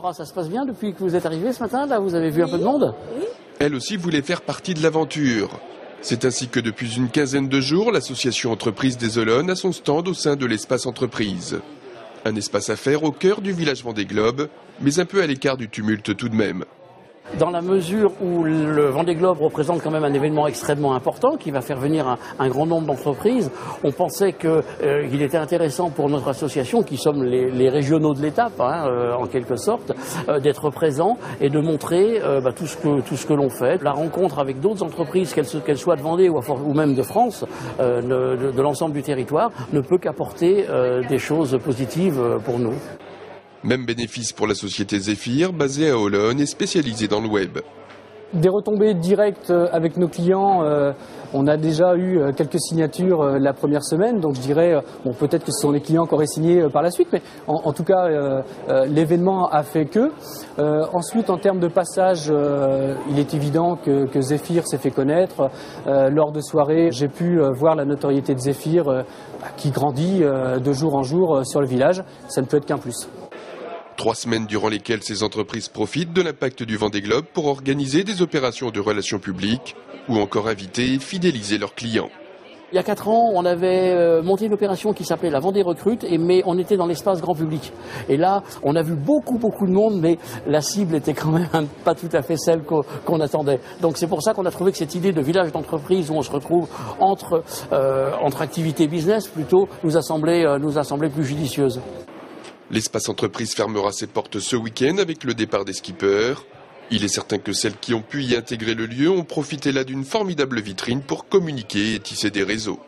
Laura, ça se passe bien depuis que vous êtes arrivée ce matin? Là, vous avez vu un peu de monde? Elle aussi voulait faire partie de l'aventure. C'est ainsi que depuis une quinzaine de jours, l'association Entreprises des Olonnes a son stand au sein de l'espace entreprise. Un espace à faire au cœur du village Vendée Globe, mais un peu à l'écart du tumulte tout de même. Dans la mesure où le Vendée Globe représente quand même un événement extrêmement important qui va faire venir un grand nombre d'entreprises, on pensait qu'il était intéressant pour notre association, qui sommes les régionaux de l'étape, en quelque sorte, d'être présents et de montrer tout ce que l'on fait. La rencontre avec d'autres entreprises, qu'elles soient de Vendée ou même de France, de l'ensemble du territoire, ne peut qu'apporter des choses positives pour nous. Même bénéfice pour la société Zephyr, basée à Olonne et spécialisée dans le web. Des retombées directes avec nos clients, on a déjà eu quelques signatures la première semaine, donc je dirais, peut-être que ce sont les clients qui auraient signé par la suite, mais en tout cas, l'événement a fait que. Ensuite, en termes de passage, il est évident que Zephyr s'est fait connaître. Lors de soirées, j'ai pu voir la notoriété de Zephyr qui grandit de jour en jour sur le village. Ça ne peut être qu'un plus. 3 semaines durant lesquelles ces entreprises profitent de l'impact du Vendée Globe pour organiser des opérations de relations publiques ou encore inviter et fidéliser leurs clients. Il y a 4 ans, on avait monté une opération qui s'appelait la Vendée Recrute, mais on était dans l'espace grand public. Et là, on a vu beaucoup de monde, mais la cible était quand même pas tout à fait celle qu'on attendait. Donc c'est pour ça qu'on a trouvé que cette idée de village d'entreprise où on se retrouve entre activités business plutôt nous a semblé plus judicieuse. L'espace entreprise fermera ses portes ce week-end avec le départ des skippers. Il est certain que celles qui ont pu y intégrer le lieu ont profité là d'une formidable vitrine pour communiquer et tisser des réseaux.